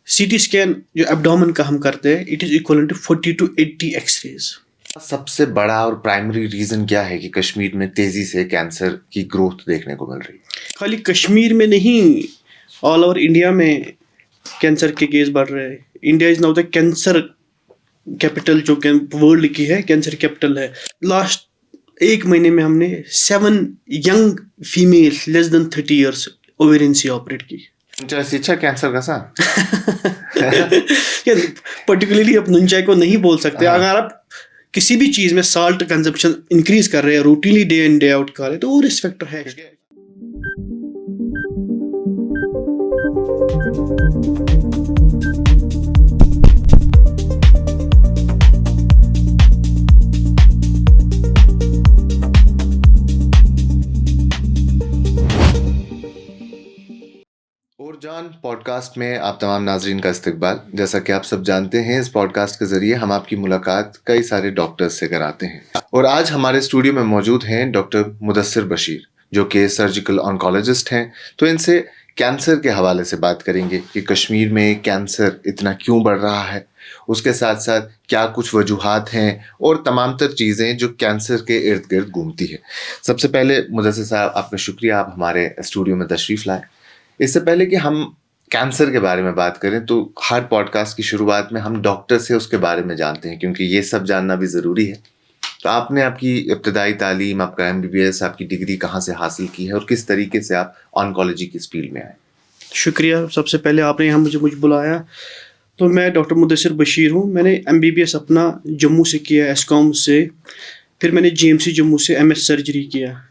CT scan जो abdomen का हम करते हैं, it is equal to 40 to 80 x-rays. सबसे बड़ा और प्राइमरी रीजन क्या है कि कश्मीर में तेजी से कैंसर की ग्रोथ देखने को मिल रही है? खाली कश्मीर में नहीं, ऑल ओवर इंडिया में कैंसर के केस बढ़ रहे हैं। India is now the cancer capital, जो वर्ल्ड की है कैंसर कैपिटल है। लास्ट एक महीने में हमने 7 young female less than 30 years ovarian C operate की। अच्छा, कैंसर कसा? पर्टिकुलरली आप नुनचाई को नहीं बोल सकते। अगर आप किसी भी चीज में साल्ट कंजप्शन इंक्रीज कर रहे हैं, routinely day in day out कर रहे हैं, तो वो रिस्क फैक्टर है। और जान पॉडकास्ट में आप तमाम नाजरीन का इस्तकबाल। जैसा कि आप सब जानते हैं, इस पॉडकास्ट के जरिए हम आपकी मुलाकात कई सारे डॉक्टर्स से कराते हैं। और आज हमारे स्टूडियो में मौजूद हैं डॉक्टर मुदस्सिर बशीर, जो कि सर्जिकल ऑन्कोलॉजिस्ट हैं। तो इनसे कैंसर के हवाले से बात करेंगे कि कश्मीर में कैंसर इतना क्यों बढ़ रहा है, उसके साथ साथ क्या कुछ वजूहात हैं और तमाम तर चीज़ें जो कैंसर के इर्द गिर्द घूमती है। सबसे पहले मुदस्सिर साहब, आपका शुक्रिया, आप हमारे स्टूडियो में तशरीफ़ लाए। इससे पहले कि हम कैंसर के बारे में बात करें, तो हर पॉडकास्ट की शुरुआत में हम डॉक्टर से उसके बारे में जानते हैं, क्योंकि ये सब जानना भी ज़रूरी है। तो आपने आपकी इब्तदाई तालीम, आपका MBBS, आपकी डिग्री कहाँ से हासिल की है और किस तरीके से आप ऑन्कोलॉजी की इस फील्ड में आए? शुक्रिया, सबसे पहले आपने यहाँ मुझे बुलाया। तो मैं डॉक्टर मुदस्सिर बशीर हूँ। मैंने MBBS अपना जम्मू से किया, एस्कॉम से। फिर मैंने GMC जम्मू से MS सर्जरी किया।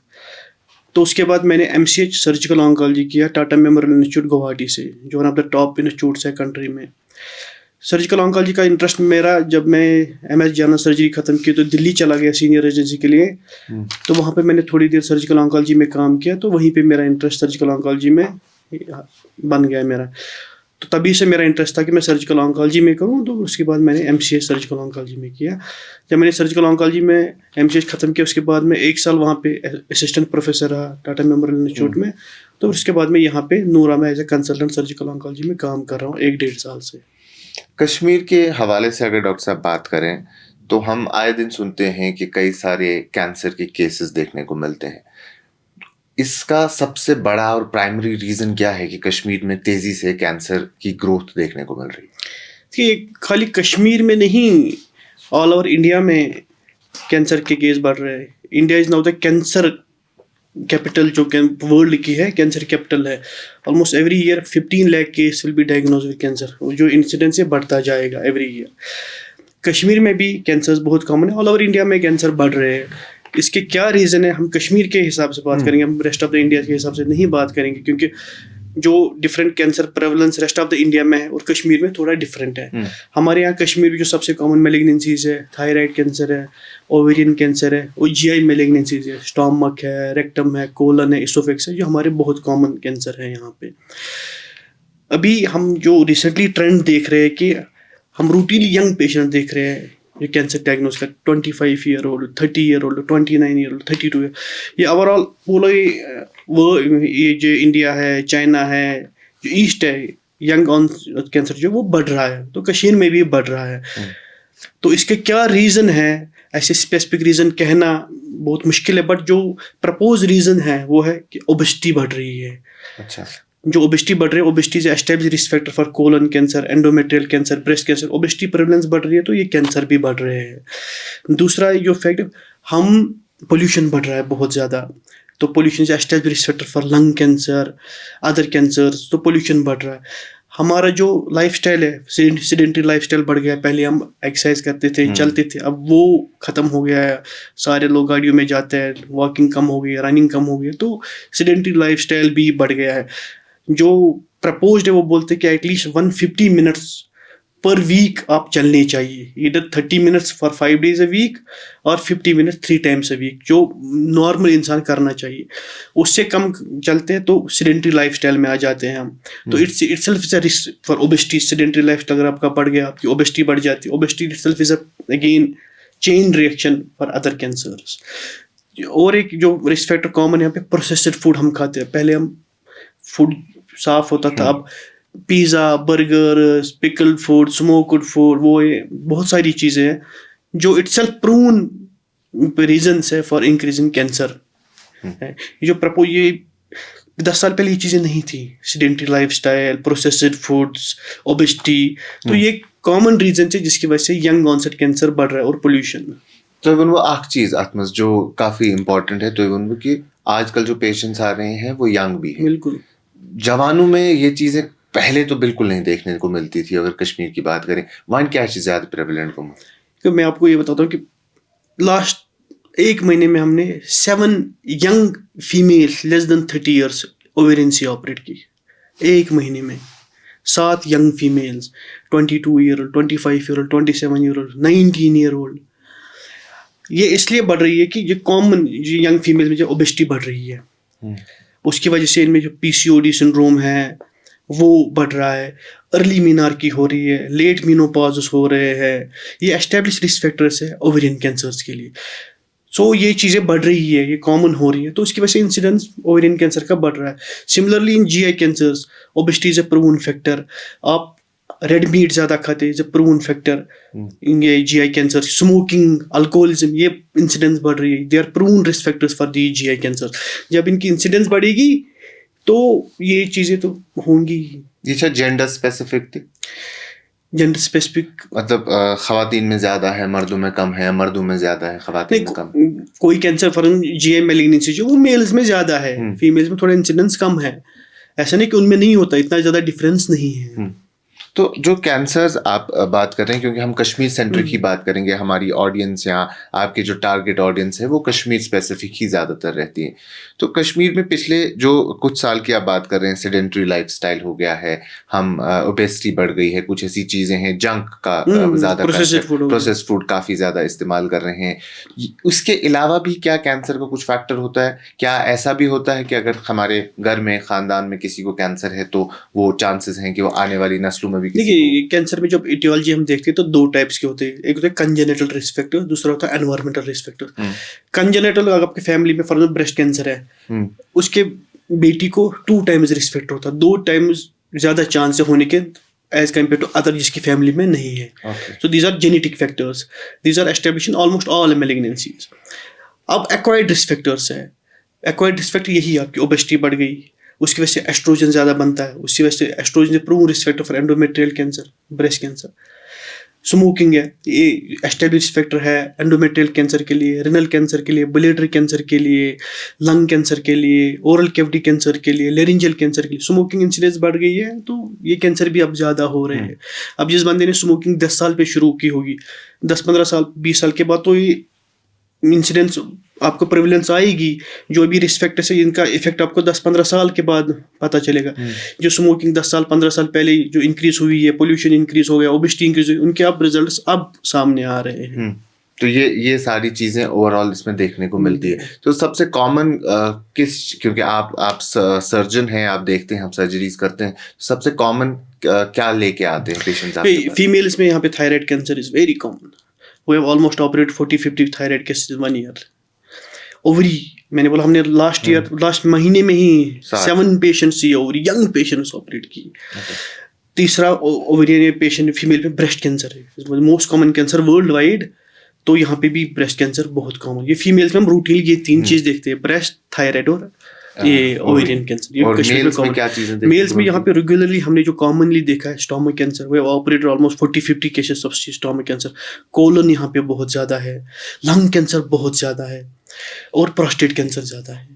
तो उसके बाद मैंने MCH सर्जिकल ऑन्कोलॉजी किया टाटा मेमोरियल इंस्टीट्यूट गुवाहाटी से, जो one of the top institutes है कंट्री में। सर्जिकल ऑन्कोलॉजी का इंटरेस्ट मेरा, जब मैं MS जनरल सर्जरी ख़त्म की तो दिल्ली चला गया सीनियर रेजिडेंसी के लिए। तो वहाँ पे मैंने थोड़ी देर सर्जिकल ऑन्कोलॉजी में काम किया, तो वहीं पे मेरा इंटरेस्ट सर्जिकल ऑन्कोलॉजी में बन गया मेरा। तो तभी से मेरा इंटरेस्ट था कि मैं सर्जिकल ऑन्कोलॉजी में करूँ। तो उसके बाद मैंने MCH सर्जिकल ऑन्कोलॉजी में किया। जब मैंने सर्जिकल ऑन्कोलॉजी में MCH ख़त्म किया, उसके बाद मैं 1 साल वहाँ पे असिस्टेंट प्रोफेसर रहा टाटा मेमोरियल इंस्टीट्यूट में। तो उसके बाद मैं यहाँ पे नूरा में as a consultant surgical oncology में काम कर रहा हूँ 1-1.5 साल से। कश्मीर के हवाले से अगर डॉक्टर साहब बात करें, तो हम आए दिन सुनते हैं कि कई सारे कैंसर के केसेस देखने को मिलते हैं। इसका सबसे बड़ा और प्राइमरी रीजन क्या है कि कश्मीर में तेजी से कैंसर की ग्रोथ देखने को मिल रही है? कि खाली कश्मीर में नहीं, ऑल ओवर इंडिया में कैंसर के केस बढ़ रहे हैं। India is now the cancer capital, जो वर्ल्ड की है कैंसर कैपिटल है। Almost every year 15 lakh case will be diagnose with cancer, जो इंसिडेंस से बढ़ता जाएगा एवरी ईयर। कश्मीर में भी कैंसर बहुत कॉमन है। ऑल ओवर इंडिया में कैंसर बढ़ रहे हैं। इसके क्या रीज़न है, हम कश्मीर के हिसाब से बात करेंगे, हम रेस्ट ऑफ द इंडिया के हिसाब से नहीं बात करेंगे, क्योंकि जो different cancer prevalence rest of the India में है और कश्मीर में थोड़ा डिफरेंट है। हमारे यहाँ कश्मीर में जो सबसे कॉमन मैलिग्नेंसीज है, थायराइड कैंसर है, ओवेरियन कैंसर है, और GI मैलिग्नेंसीज है, स्टोमक है, रेक्टम है, कोलन है, इसोफेक्स है, जो हमारे बहुत कॉमन कैंसर है यहाँ पे। अभी हम जो रिसेंटली ट्रेंड देख रहे हैं कि हम रूटीनली यंग पेशेंट देख रहे हैं ये कैंसर डायग्नोज का, 25 year old, 30 year old, 29 year old, 32 year. ये ओवरऑल बोलो ये जो इंडिया है, चाइना है, जो ईस्ट है, यंग ऑन कैंसर जो वो बढ़ रहा है, तो कश्मीर में भी बढ़ रहा है। तो इसके क्या रीज़न है, ऐसे स्पेसिफिक रीज़न कहना बहुत मुश्किल है, बट जो प्रपोज रीज़न है वो है कि ओबेसिटी बढ़ रही है। अच्छा, जो ओबेसिटी बढ़ रही है, obesity is established risk factor for colon cancer, endometrial cancer, breast cancer. Obesity prevalence बढ़ रही है तो ये कैंसर भी बढ़ रहे हैं। दूसरा जो फैक्ट, हम पोल्यूशन बढ़ रहा है बहुत ज़्यादा, तो pollution is established risk factor for lung cancer, other cancers. तो पोल्यूशन बढ़ रहा है। हमारा जो लाइफस्टाइल है, सेडेंटरी लाइफस्टाइल बढ़ गया है। पहले हम एक्सरसाइज करते थे, चलते थे, अब वो ख़त्म हो गया है। सारे लोग गाड़ियों में जाते हैं, वॉकिंग कम हो गई है, रनिंग कम हो गई है, तो सेडेंटरी लाइफस्टाइल भी बढ़ गया है। जो प्रपोज्ड है वो बोलते हैं कि एटलीस्ट 150 मिनट्स पर वीक आप चलने चाहिए, इधर 30 minutes for 5 days a week और 50 मिनट्स 3 टाइम्स अ वीक, जो नॉर्मल इंसान करना चाहिए। उससे कम चलते हैं तो सेडेंटरी लाइफस्टाइल में आ जाते हैं हम। तो itself is a risk for obesity. Sedentary lifestyle अगर आपका बढ़ गया, आपकी ओबेसिटी बढ़ जाती है। Obesity itself is again chain reaction for other cancers. और एक जो रिस्क फैक्टर कॉमन है यहाँ पे, प्रोसेस्ड फूड हम खाते हैं। पहले हम फूड साफ होता था, अब pizza, burger, pickled food, smoked food, वो ये बहुत सारी चीज़ें हैं जो इटसेल्फ प्रूवन रीजंस है फॉर इंक्रीजिंग कैंसर है। ये 10 साल पहले ये चीज़ें नहीं थी, sedentary lifestyle, processed foods, obesity, तो ये कॉमन रीजन है जिसकी वजह से यंग ऑनसेट कैंसर बढ़ रहा है और पोल्यूशन। तो इवन वो आख चीज आत्मस जो काफी इंपॉर्टेंट है, तो इवन वो कि आजकल जो पेशेंट्स आ रहे हैं वो यंग भी हैं। बिल्कुल। जवानों में ये चीजें पहले तो बिल्कुल नहीं देखने को मिलती थी। अगर कश्मीर की बात करें, वहाँ क्या चीज ज्यादा प्रेवलेंट को? तो मैं आपको ये बताता हूँ कि लास्ट 1 महीने में हमने 7 young females less than 30 years ovarian C operate की। 1 महीने में 7 young females, 22 year old, 25 year old, 27 year old, 19 year old. ये इसलिए बढ़ रही है कि ये कॉमन जो यंग फीमेल में जो ओबेसिटी बढ़ रही है, उसकी वजह से इनमें जो PCOD सिंड्रोम है वो बढ़ रहा है, अर्ली मीनार्की हो रही है, लेट मीनोपॉज हो रहे हैं। ये एस्टेब्लिश रिस्क फैक्टर्स है ओवेरियन कैंसर्स के लिए। सो ये चीज़ें बढ़ रही है, ये कॉमन हो रही है, तो उसकी वजह से इंसिडेंस ओवेरियन कैंसर का बढ़ रहा है। Similarly in GI cancers, obesity is a proven factor. आप रेड मीट ज़्यादा खाते is a proven factor in ये GI कैंसर। स्मोकिंग, अल्कोहलिज्म, ये इंसिडेंस बढ़ रही है, they are proven risk factors for the GI cancer. जब इनकी इंसिडेंस बढ़ेगी तो ये चीज़ें तो होंगी। ये शायद जेंडर स्पेसिफिक थी, जेंडर स्पेसिफिक मतलब खवातीन में ज्यादा है, मर्दों में कम है, मर्दों में ज्यादा है, खवातीन में कम। कोई कैंसर फॉर GI मैलिग्नेंसी जो वो मेल्स में ज्यादा है, फीमेल्स में थोड़ा इंसिडेंस कम है। ऐसा नहीं कि उनमें नहीं होता, इतना ज्यादा डिफरेंस नहीं है। तो जो कैंसर्स आप बात कर रहे हैं, क्योंकि हम कश्मीर सेंट्रिक ही बात करेंगे, हमारी ऑडियंस या आपके जो टारगेट ऑडियंस है वो कश्मीर स्पेसिफिक ही ज़्यादातर रहती है। तो कश्मीर में पिछले जो कुछ साल की आप बात कर रहे हैं, सेडेंटरी लाइफस्टाइल हो गया है, हम ओबेसिटी बढ़ गई है, कुछ ऐसी चीज़ें हैं, जंक का ज़्यादा, प्रोसेस्ड फूड काफ़ी ज़्यादा इस्तेमाल कर रहे हैं। उसके अलावा भी क्या कैंसर का कुछ फैक्टर होता है? क्या ऐसा भी होता है कि अगर हमारे घर में, ख़ानदान में किसी को कैंसर है तो वो चांसेस हैं कि वो आने वाली नस्लों में? देखिए, कैंसर में जब इटियोलॉजी हम देखते हैं तो 2 टाइप्स के होते हैं। एक होता है कंजेनिटल रिस्क फैक्टर, दूसरा होता है एनवायरमेंटल रिस्क फैक्टर। कंजेनिटल, अगर आपके फैमिली में फॉर एग्जांपल ब्रेस्ट कैंसर है, उसके बेटी को 2 टाइम्स रिस्क फैक्टर होता है, 2 टाइम्स ज्यादा चांस है होने के एज कम्पेयर टू अदर जिसकी फैमिली में नहीं है। So these are genetic factors, these are established in almost all malignancies. अब एक्वायर्ड रिस्क फैक्टर्स है। एक्वायर्ड रिस्क फैक्टर यही, आपकी ओबेसिटी बढ़ गई, उसकी वजह से एस्ट्रोजन ज़्यादा बनता है, उसकी वजह से oestrogen proven risk factor for endometrial cancer, breast cancer. Smoking है, ये एस्टेब्लिश फैक्टर है एंडोमेट्रियल कैंसर के लिए, रिनल कैंसर के लिए, बिलेटरी कैंसर के लिए, लंग कैंसर के लिए, ओरल कैविटी कैंसर के लिए, लेरिंजियल कैंसर के लिए। स्मोकिंग इंसिडेंस बढ़ गई है तो ये कैंसर भी अब ज़्यादा हो रहे हैं। अब जिस बंदे ने स्मोकिंग 10 साल पे शुरू की होगी, 10-15 साल 20 साल के बाद तो ये इंसिडेंस आपको प्रेवलेंस आएगी। जो भी रिस्क फैक्टर है इनका इफेक्ट आपको 10-15 साल के बाद पता चलेगा। जो स्मोकिंग 10 साल 15 साल पहले जो इंक्रीज हुई है, पोल्यूशन इंक्रीज हो गया, ओबेसिटी इंक्रीज हुई, उनके अब रिजल्ट्स अब सामने आ रहे हैं। तो ये सारी चीजें ओवरऑल इसमें देखने को मिलती है। तो सबसे कॉमन क्योंकि आप सर्जन हैं, आप देखते हैं, आप सर्जरीज करते हैं, सबसे कॉमन क्या लेके आते हैं पेशेंट्स आपके पास? फीमेल्स में यहाँ पे thyroid cancer is very common. We have almost operate 40-50 thyroid cases in 1 year. Ovary, मैंने बोला हमने लास्ट महीने में ही 7 पेशेंट्स ये ओवरी यंग पेशेंट्स ऑपरेट की। तीसरा ओवेरियन पेशेंट फीमेल में ब्रेस्ट कैंसर है, most common cancer world wide. तो यहाँ पे भी ब्रेस्ट कैंसर बहुत कॉमन। ये फीमेल्स में हम रूटीनली ये 3 चीज देखते हैं, ब्रेस्ट, थायराइड और ये ओवेरियन कैंसर। ये कश्मीर में कॉमन। मेल्स में यहाँ पे रेगुलरली हमने जो कॉमनली देखा है stomach cancer, way operate almost 40-50 cases of stomach cancer. Colon यहाँ पे बहुत ज्यादा है, लंग कैंसर बहुत ज्यादा है और प्रोस्टेट कैंसर ज्यादा है।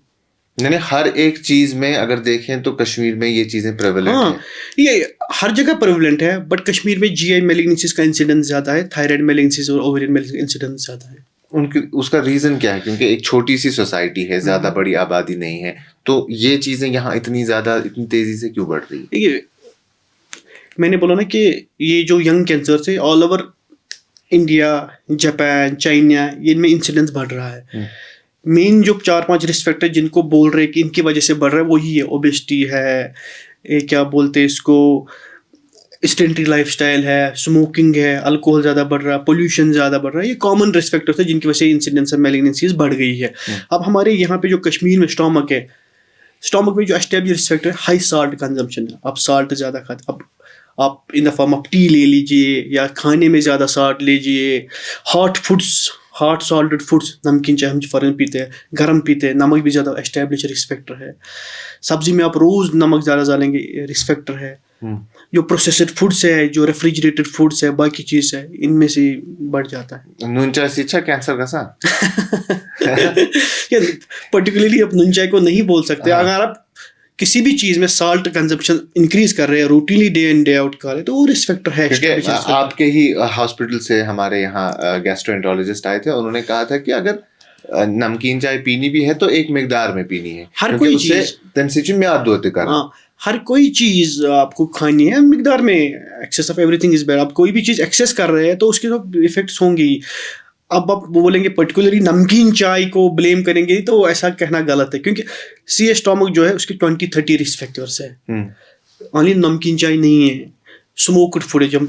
यानी हर एक चीज में अगर देखें तो कश्मीर में ये चीजें प्रेवलेंट हैं। ये हर जगह प्रेवलेंट है, बट कश्मीर में GI मैलिग्नेंसीज का इंसिडेंस ज्यादा है, थायराइड मैलिग्नेंसीज और ओवेरियन मैलिग्नेंसीज इंसिडेंस ज्यादा है। उनकी उसका रीजन क्या है? क्योंकि एक छोटी सी सोसाइटी है, ज्यादा बड़ी आबादी नहीं है, तो ये चीजें यहाँ इतनी तेजी से क्यों बढ़ रही है? ये मैंने बोला ना कि ये जो यंग कैंसर है all over India, Japan, China, इनमें इंसिडेंस बढ़ रहा है। मेन जो 4-5 रिस्क फैक्टर जिनको बोल रहे हैं कि इनकी वजह से बढ़ रहा है वही है, ओबेसिटी है, क्या बोलते हैं इसको, सेडेंटरी लाइफस्टाइल है, स्मोकिंग है, अल्कोहल ज़्यादा बढ़ रहा है, पोल्यूशन ज़्यादा बढ़ रहा है। ये कॉमन रिस्क फैक्टर्स है जिनकी वजह से इंसिडेंस ऑफ मैलिग्नेंसीज बढ़ गई है। अब हमारे यहाँ पे जो कश्मीर में स्टोमक है, स्टोमक में जो एस्टेब्लिश रिस्क फैक्टर है, हाई साल्ट कंजम्पशन है। आप साल्ट ज़्यादा खाते, अब आप in the form of T ले लीजिए या खाने में ज़्यादा साल्ट लीजिए, hot foods, hot salted foods, नमकीन चाय हम फ़ौरन पीते हैं, गर्म पीते हैं, नमक भी ज़्यादा एस्टेब्लिश रिस्क फैक्टर है। सब्जी में आप रोज़ नमक ज़्यादा डालेंगे, रिस्क फैक्टर है। जो प्रोसेस्ड फूड्स है, जो रेफ्रिजरेटेड फूड्स है, बाकी चीज़ है, इनमें से बढ़ जाता है। नून चाय से अच्छा कैंसर कसा? पर्टिकुलरली आप नून चाय को नहीं बोल सकते। अगर आप किसी भी चीज़ में साल्ट कंजप्शन इंक्रीज कर रहे हैं routinely day in day out कर रहे हैं, तो वो रिस्क फैक्टर है। क्योंकि आपके ही हॉस्पिटल से हमारे यहाँ गैस्ट्रोएंटरोलॉजिस्ट आए थे, उन्होंने कहा था कि अगर नमकीन चाय पीनी भी है तो एक मिकदार में पीनी है, हर कोई चीज में याद होते कर। हर कोई चीज़ आपको खानी है मिकदार में। Excess of everything is bad. आप कोई भी चीज़ एक्सेस कर रहे हैं तो उसके तो इफेक्ट्स होंगे ही। अब आप बोलेंगे पर्टिकुलरली नमकीन चाय को ब्लेम करेंगे तो ऐसा कहना गलत है, क्योंकि सी स्टोमक जो है उसके 20-30 रिस्क फैक्टर्स है। ओनली नमकीन चाय नहीं है, स्मोक्ड फूड है, जब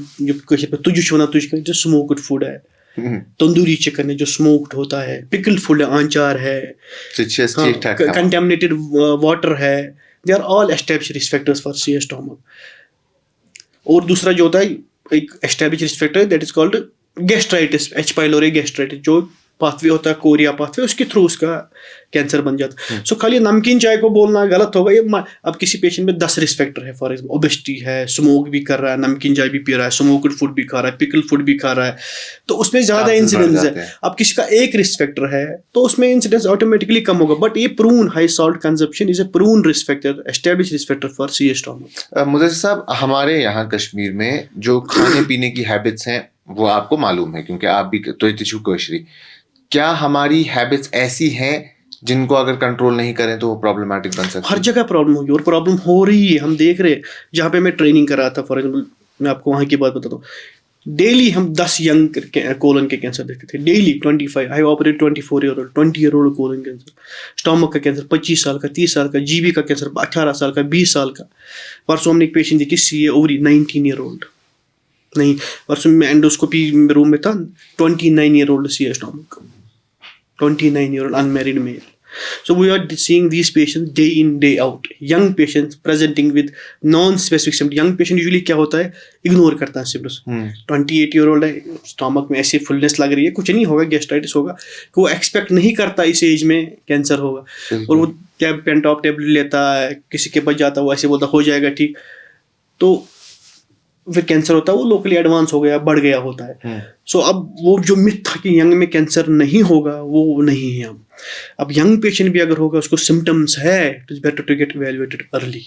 तुझ होना तुझ जो स्मोक्ड फूड है, तंदूरी चिकन है जो स्मोक्ड होता है, पिकल फूड है, आंचार है, कंटेमिनेटेड वाटर है, they are all established risk factors for C stomach. और दूसरा जो होता है एक established risk factor, that is called gastritis, H. Pylori gastritis, जो पाथवे होता है, कोरिया पाथवे, उसके थ्रू उसका कैंसर बन जाता है। सो खाली नमकीन चाय को बोलना गलत होगा। ये अब किसी पेशेंट में 10 रिस्क फैक्टर है, फॉर एग्जाम्पल ओबेसिटी है, स्मोक भी कर रहा है, नमकीन चाय भी पी रहा है, स्मोक्ड फूड भी खा रहा है, पिकल फूड भी खा रहा है, तो उसमें ज़्यादा इंसिडेंस है। अब किसी का एक रिस्क फैक्टर है तो उसमें इंसिडेंस ऑटोमेटिकली कम होगा। बट ये proven high salt consumption is a proven risk factor, establish risk factor for C stomach. Mudassir sahab, हमारे यहाँ कश्मीर में जो खाने पीने की हैबिट्स हैं वो आपको मालूम है, क्योंकि आप भी तो टिश्यू कोशरी। क्या हमारी हैबिट्स ऐसी हैं जिनको अगर कंट्रोल नहीं करें तो वो प्रॉब्लमैटिक बन सकती है? हर जगह प्रॉब्लम होगी और प्रॉब्लम हो रही है, हम देख रहे हैं। जहाँ पे मैं ट्रेनिंग कर रहा था, फॉर एग्जाम्पल मैं आपको वहाँ की बात बताता हूँ, डेली हम 10 यंग कोलन के कैंसर देखते थे daily. 25 I operate 24 year old, 20 year old colon cancer, stomach का कैंसर 25 साल का, 30 साल का, जीबी का कैंसर 18 साल का, 20 साल का। परसों हमने एक पेशेंट देखी CA ओवरी 19 ईयर ओल्ड, नहीं परसों में एंडोस्कोपी रूम में था, 29 year old CA stomach, 29 year old unmarried mail. So we are seeing these patients day in day out, young patients presenting with non-specific symptoms. Young patient usually क्या होता है, ignore करता है symptoms। 28 ईयर ओल्ड है, stomach में ऐसी fullness लग रही है, कुछ नहीं होगा, गैस्ट्राइटिस होगा, कि वो एक्सपेक्ट नहीं करता इस एज में कैंसर होगा, और वो पेंटॉप टेबलेट लेता है, किसी के बच जाता है, वो ऐसे बोलता हो जाएगा ठीक, तो फिर कैंसर होता है, वो लोकली एडवांस हो गया, बढ़ गया होता है। सो अब वो जो मिथ था कि यंग में कैंसर नहीं होगा, वो नहीं है। अब यंग पेशेंट भी अगर होगा, उसको सिम्टम्स है, it is better to get evaluated early,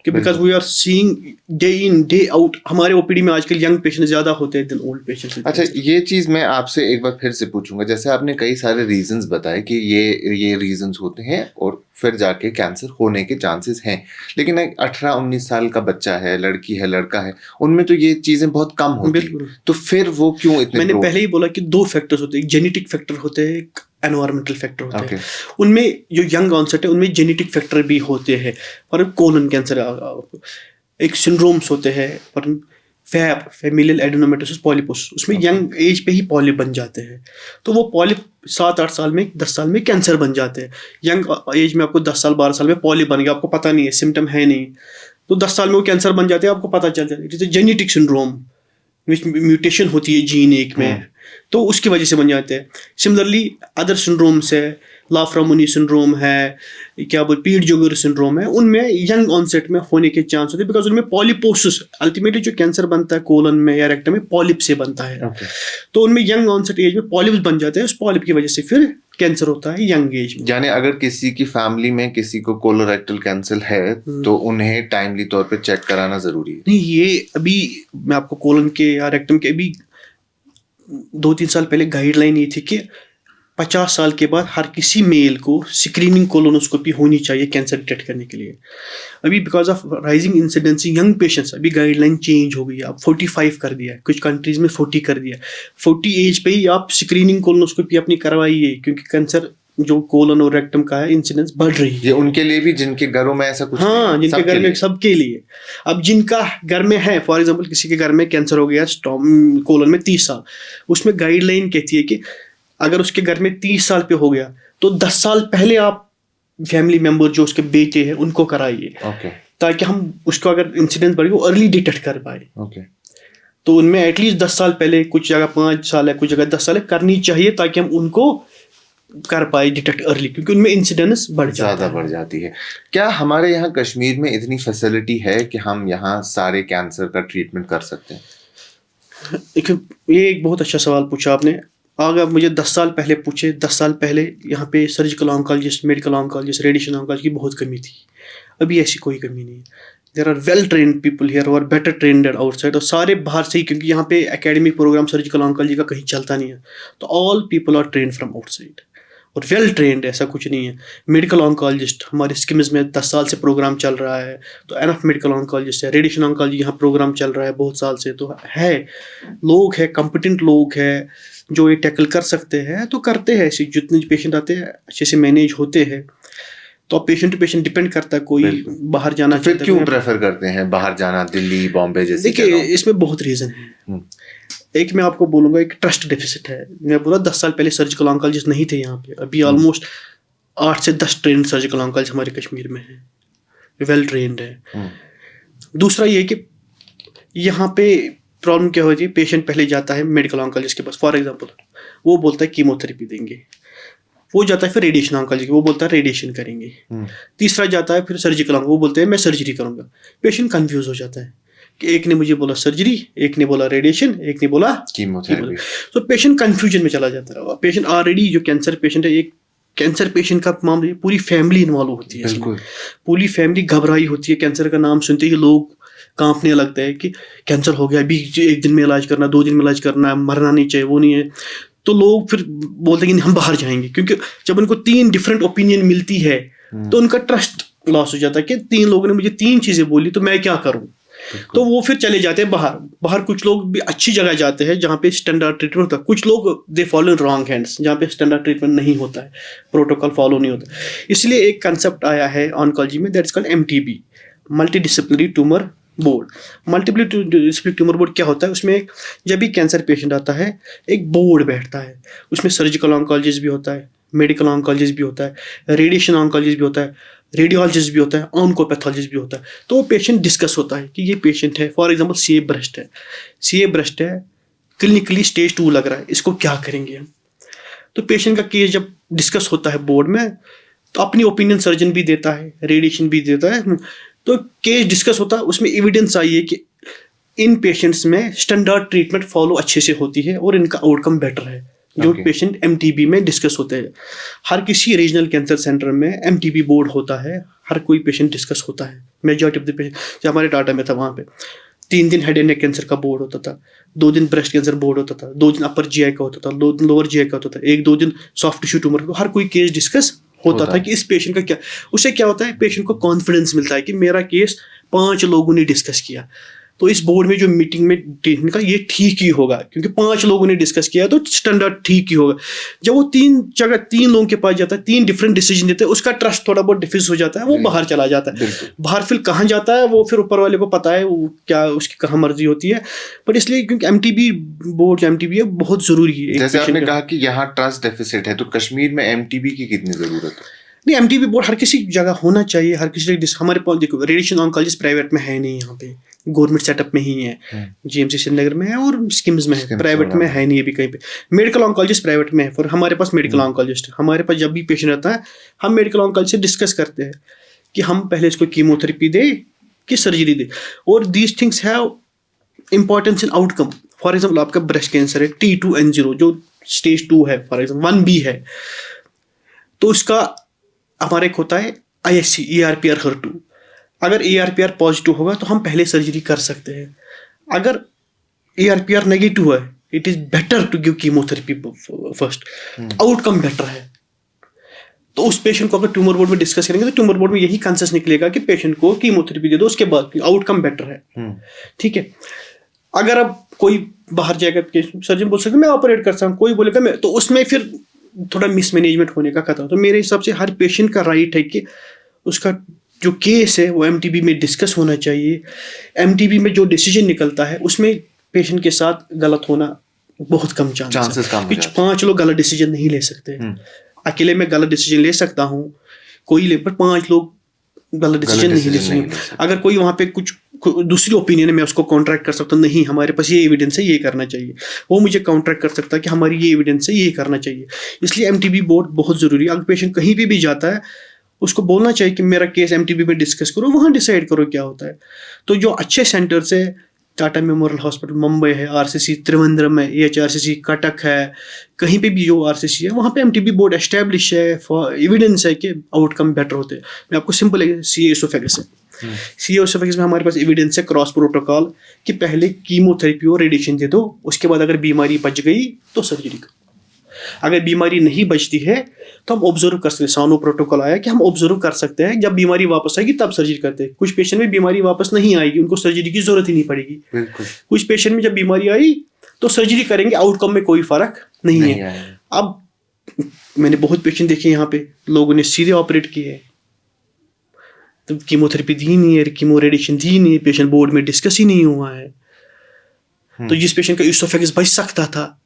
because we are seeing day in day out. हमारे ओपीडी में आजकल यंग पेशेंट ज़्यादा होते हैं देन ओल्ड पेशेंट। अच्छा, ये चीज़ मैं आपसे एक बार फिर से पूछूंगा, जैसे आपने कई सारे रीजंस बताए कि ये रीजंस होते हैं और फिर जाके कैंसर होने के चांसेस हैं, लेकिन एक 18-19 साल का बच्चा है, लड़की है, लड़का है, उनमें तो ये चीज़ें बहुत कम होती हैं, तो फिर वो क्यों इतने? मैंने पहले ही बोला कि 2 फैक्टर्स होते हैं, एक जेनेटिक फैक्टर होते हैं, एक एनवायरमेंटल फैक्टर होते हैं। उनमें जो यंग ऑनसेट है उनमें जेनेटिक फैक्टर भी होते हैं, और कोलन कैंसर एक सिंड्रोम्स होते हैं, और फैमिलियल एडेनोमेटोसिस पॉलिपोस, उसमें यंग एज पे ही पॉलिप बन जाते हैं, तो वो पॉलिप 7-8 साल में, 10 साल में कैंसर बन जाते हैं। यंग एज में आपको 10 साल 12 साल में पॉलिप बन गया, आपको पता नहीं है, सिम्टम है नहीं, तो 10 साल में वो कैंसर बन जाते हैं, आपको पता चल जाता है। It is genetic syndrome, mutation होती है जीन एक में, तो उसकी वजह से बन जाते हैं। सिमिलरली अदर सिंड्रोम्स है, लाफ्रामोनी सिंड्रोम है, क्या बोल पीट-जोगर सिंड्रोम है, उनमें यंग ऑनसेट में होने के चांस होते हैं, बिकॉज उनमें पॉलिपोसिस, अल्टीमेटली जो कैंसर बनता है कोलन में या रेक्टम में पॉलिप से बनता है। तो उनमें यंग ऑनसेट एज में पॉलिप्स बन जाते हैं, उस पॉलिप की वजह से फिर कैंसर होता है यंग एज में। यानी अगर किसी की फैमिली में किसी को कोलोरेक्टल कैंसर है तो उन्हें टाइमली तौर पे चेक कराना जरूरी है। नहीं, ये अभी मैं आपको कोलन के या रेक्टम के अभी 2-3 साल पहले गाइडलाइन ये थी कि 50 साल के बाद हर किसी मेल को स्क्रीनिंग कोलोनोस्कोपी होनी चाहिए कैंसर डिटेक्ट करने के लिए। अभी because of rising incidency young patients, अभी गाइडलाइन चेंज हो गई है, अब 45 कर दिया है, कुछ कंट्रीज में 40 कर दिया है। 40 एज पे ही आप स्क्रीनिंग कोलोनोस्कोपी अपनी करवाइए, क्योंकि कैंसर जो कोलन और रेक्टम का है इंसिडेंस बढ़ रही है। ये उनके लिए भी जिनके घरों में ऐसा कुछ, हाँ, जिनके घर में, सबके लिए। अब जिनका घर में है, फॉर एग्जांपल किसी के घर में कैंसर हो गया कोलन में 30 साल, उसमें गाइडलाइन कहती है कि अगर उसके घर में 30 साल पे हो गया तो 10 साल पहले आप फैमिली मेम्बर जो उसके बेटे हैं उनको कराइए, ओके ताकि हम उसको अगर इंसिडेंट बढ़े वो अर्ली डिटेक्ट कर पाए। ओके तो उनमें एटलीस्ट 10 साल पहले, कुछ जगह 5 साल है, कुछ जगह 10 साल है, करनी चाहिए, ताकि हम उनको कर पाए डिटेक्ट अर्ली, क्योंकि उनमें इंसिडेंस बढ़ जाता ज़्यादा है। बढ़ जाती है। क्या हमारे यहाँ कश्मीर में इतनी फैसिलिटी है कि हम यहाँ सारे कैंसर का ट्रीटमेंट कर सकते हैं? ये एक बहुत अच्छा सवाल पूछा आपने। अगर मुझे 10 साल पहले पूछे, 10 साल पहले यहाँ पे surgical oncologist, medical oncologist, radiation oncology की बहुत कमी थी। अभी ऐसी कोई कमी नहीं है। There are well trained people here who are better trained outside, और सारे बाहर से ही, क्योंकि यहाँ पे एकेडमिक प्रोग्राम सर्जिकल ऑन्कोलॉजी का कहीं चलता नहीं है, तो all people are trained from outside और वेल ट्रेन्ड, ऐसा कुछ नहीं है। मेडिकल ऑन्कोलॉजिस्ट हमारे स्किम्स में 10 साल से प्रोग्राम चल रहा है, तो एनफ मेडिकल ऑन्कोलॉजिस्ट है। रेडिएशन ऑन्कोलॉजी यहाँ प्रोग्राम चल रहा है बहुत साल से, तो है लोग है, कॉम्पिटेंट लोग है जो ये टैकल कर सकते हैं, तो करते हैं। ऐसे जितने पेशेंट आते हैं अच्छे से मैनेज होते हैं। तो अब पेशेंट टू पेशेंट डिपेंड करता है, कोई बिल्कुल। बाहर जाना फिर चाहता है, क्यों कोई- प्रेफर करते हैं बाहर जाना, दिल्ली, बॉम्बे जैसी देखिए जगहों? इसमें बहुत रीज़न है। हम्म, एक मैं आपको बोलूँगा, एक ट्रस्ट डेफिसिट है। मैं बोला 10 साल पहले सर्जिकल ऑन्कोलॉजिस्ट नहीं थे यहाँ पे, अभी ऑलमोस्ट 8 से 10 ट्रेंड सर्जिकल ऑन्कोलॉजिस्ट हमारे कश्मीर में है, वेल ट्रेंड है। हम्म, दूसरा ये कि यहाँ पे प्रॉब्लम क्या होती है, पेशेंट पहले जाता है मेडिकल ऑन्कोलॉजिस्ट के पास, फॉर एग्जांपल वो बोलता है कीमोथेरेपी देंगे, वो जाता है फिर रेडिएशन ऑन्कोलॉजी, वो बोलता है रेडिएशन करेंगे। हम्म, तीसरा जाता है फिर सर्जिकल, वो बोलते हैं मैं सर्जरी करूँगा। पेशेंट कन्फ्यूज हो जाता है कि एक ने मुझे बोला सर्जरी, एक ने बोला रेडिएशन, एक ने बोला कीमोथेरेपी। तो पेशेंट कंफ्यूजन में चला जाता है। पेशेंट ऑलरेडी जो कैंसर पेशेंट है, एक कैंसर पेशेंट का मामला, पूरी फैमिली इन्वॉल्व होती है इसमें। बिल्कुल। पूरी फैमिली घबराई होती है, कैंसर का नाम सुनते ही लोग कांपने लगते हैं कि कैंसर हो गया, अभी 1 दिन में इलाज करना, 2 दिन में इलाज करना, मरना नहीं चाहिए, वो नहीं है। तो लोग फिर बोलते हैं कि हम बाहर जाएंगे, क्योंकि जब उनको 3 डिफरेंट ओपिनियन मिलती है तो उनका ट्रस्ट लॉस हो जाता है कि 3 लोगों ने मुझे 3 चीज़ें बोली, तो मैं क्या करूँ। तो वो फिर चले जाते हैं बाहर। बाहर कुछ लोग भी अच्छी जगह जाते हैं जहाँ पे स्टैंडर्ड ट्रीटमेंट होता है, कुछ लोग they follow in wrong hands जहाँ पे स्टैंडर्ड ट्रीटमेंट नहीं होता है, प्रोटोकॉल फॉलो नहीं होता। इसलिए एक कंसेप्ट आया है ऑन्कोलॉजी में, that's called MTB, multi disciplinary tumour board. Multiple disciplinary tumour board क्या होता है, उसमें जब भी कैंसर पेशेंट आता है एक बोर्ड बैठता है, उसमें सर्जिकल ऑन्कोलॉजिस्ट भी होता है, मेडिकल ऑन्कोलॉजिस्ट भी होता है, रेडिएशन ऑन्कोलॉजिस्ट भी होता है, रेडियोलॉजिस्ट भी होता है, ऑन्कोपैथोलॉजिस्ट भी होता है। तो वो पेशेंट डिस्कस होता है कि ये पेशेंट है, फॉर एग्जांपल CA ब्रेस्ट है, क्लिनिकली स्टेज 2 लग रहा है, इसको क्या करेंगे हम। तो पेशेंट का केस जब डिस्कस होता है बोर्ड में, तो अपनी ओपिनियन सर्जन भी देता है, रेडिएशन भी देता है, तो केस डिस्कस होता है, उसमें एविडेंस आई है कि इन पेशेंट्स में स्टैंडर्ड ट्रीटमेंट फॉलो अच्छे से होती है और इनका आउटकम बेटर है, जो Okay. पेशेंट MTB में डिस्कस होते हैं। हर किसी रीजनल कैंसर सेंटर में MTB बोर्ड होता है, हर कोई पेशेंट डिस्कस होता है। मेजॉरिटी ऑफ द पेशेंट, जो हमारे टाटा में था वहाँ पे 3 दिन हेड एंड नेक कैंसर का बोर्ड होता था, 2 दिन ब्रेस्ट कैंसर बोर्ड होता था, 2 दिन अपर GI का होता था, 2 दिन लोअर GI का होता था, 1-2 दिन सॉफ्ट टिश्यू ट्यूमर का। हर कोई केस डिस्कस होता था कि इस पेशेंट का क्या। उससे क्या होता है, पेशेंट को कॉन्फिडेंस मिलता है कि मेरा केस 5 लोगों ने डिस्कस किया, तो इस बोर्ड में जो मीटिंग में ट्रीटमेंट का ये ठीक ही होगा, क्योंकि 5 लोगों ने डिस्कस किया तो स्टैंडर्ड ठीक ही होगा। जब वो 3 जगह 3 लोगों के पास जाता है, 3 डिफरेंट डिसीजन देते हैं, उसका ट्रस्ट थोड़ा बहुत डिफ्यूज हो जाता है, वो बाहर चला जाता है। बिल्कुल। बाहर फिर कहाँ जाता है वो फिर ऊपर वाले को पता है, वो क्या उसकी कहाँ मर्जी होती है। बट इसलिए क्योंकि MTB बोर्ड, MTB है, बहुत जरूरी है। जैसे आपने कहा कि यहाँ ट्रस्ट डेफिसिट है, तो कश्मीर में MTB की कितनी जरूरत है? नहीं, MTB बोर्ड हर किसी जगह होना चाहिए, हर किसी हमारे पास देखो, रेडिएशन ऑन्कोलॉजिस्ट प्राइवेट में है नहीं, यहाँ पे गवर्नमेंट सेटअप में ही है, GMC श्रीनगर में है और स्किम्स में है, प्राइवेट में है नहीं अभी कहीं पे। मेडिकल ऑन्कोलॉजिस्ट प्राइवेट में है, और हमारे पास मेडिकल ऑन्कोलॉजिस्ट है। हमारे पास जब भी पेशेंट आता है, हम मेडिकल ऑन्कोलॉजिस्ट से डिस्कस करते हैं कि हम पहले इसको कीमोथेरेपी दे कि सर्जरी दे, और these things have importance in outcome. For example आपका ब्रेस्ट कैंसर है T2N0 जो स्टेज 2 है, फॉर एग्जाम्पल 1B है, तो उसका हमारा एक होता है IHC ERPR HER2। अगर ERPR पॉजिटिव होगा तो हम पहले सर्जरी कर सकते हैं। अगर ERPR नेगेटिव है, it is better to give chemotherapy first, outcome better है। तो उस पेशेंट को अगर ट्यूमर बोर्ड में डिस्कस करेंगे तो ट्यूमर बोर्ड में यही कंसेंसस निकलेगा कि पेशेंट को कीमोथेरेपी दे दो, उसके बाद आउटकम बेटर है। ठीक है। अगर अब कोई बाहर जाएगा, सर्जन बोल सकते मैं ऑपरेट कर सकता हूँ, कोई बोलेगा मैं, तो उसमें फिर थोड़ा मिसमैनेजमेंट होने का खतरा। तो मेरे हिसाब से हर पेशेंट का राइट है कि उसका जो केस है वो MTB में डिस्कस होना चाहिए। MTB में जो डिसीजन निकलता है उसमें पेशेंट के साथ गलत होना बहुत कम चांसेस कम हो कुछ जाते हैं। 5 लोग गलत डिसीजन नहीं ले सकते। अकेले मैं गलत डिसीजन ले सकता हूँ, कोई ले, पर 5 लोग गलत डिसीजन नहीं ले सकते। अगर कोई वहाँ पे कुछ दूसरी ओपिनियन है, मैं उसको कॉन्ट्रैक्ट कर सकता हूँ, नहीं हमारे पास ये एविडेंस है, ये करना चाहिए। वो मुझे कॉन्ट्रैक्ट कर सकता है कि हमारी ये एविडेंस है, ये करना चाहिए। इसलिए एमटीबी बोर्ड बहुत ज़रूरी है। अगर पेशेंट कहीं पे भी जाता है, उसको बोलना चाहिए कि मेरा केस एमटीबी में डिस्कस करो, वहाँ डिसाइड करो क्या होता है। तो जो अच्छे सेंटर्स है, टाटा मेमोरियल हॉस्पिटल मुंबई है, आरसीसी त्रिवेंद्रम है, एचआरसीसी कटक है, कहीं पे भी जो आरसीसी है वहाँ पे एमटीबी बोर्ड एस्टैब्लिश है, एविडेंस है कि आउटकम बेटर होते हैं। मैं आपको सिंपल सीए एसोफेगस है, सीए एसोफेगस में हमारे पास एविडेंस है क्रॉस प्रोटोकॉल कि पहले कीमोथेरेपी और रेडिएशन दे दो, उसके बाद अगर बीमारी बच गई तो सर्जरी करो। अगर बीमारी नहीं बचती है तो हम ऑब्जर्व कर सकते हैं। सानो प्रोटोकॉल आया कि हम ऑब्जर्व कर सकते हैं, जब बीमारी वापस आएगी तब सर्जरी करते हैं। कुछ पेशेंट में बीमारी वापस नहीं आएगी, उनको सर्जरी की जरूरत ही नहीं पड़ेगी। कुछ पेशेंट में जब बीमारी आई तो सर्जरी करेंगे, आउटकम में कोई फर्क नहीं है। अब मैंने बहुत पेशेंट देखे यहाँ पे, लोगों ने सीधे ऑपरेट किए, तो कीमोथेरेपी दी नहीं है, कीमो रेडिएशन दी नहीं है, पेशेंट बोर्ड में डिस्कस ही नहीं हुआ है। तो जिस पेशेंट का इसोफेगस बच सकता था,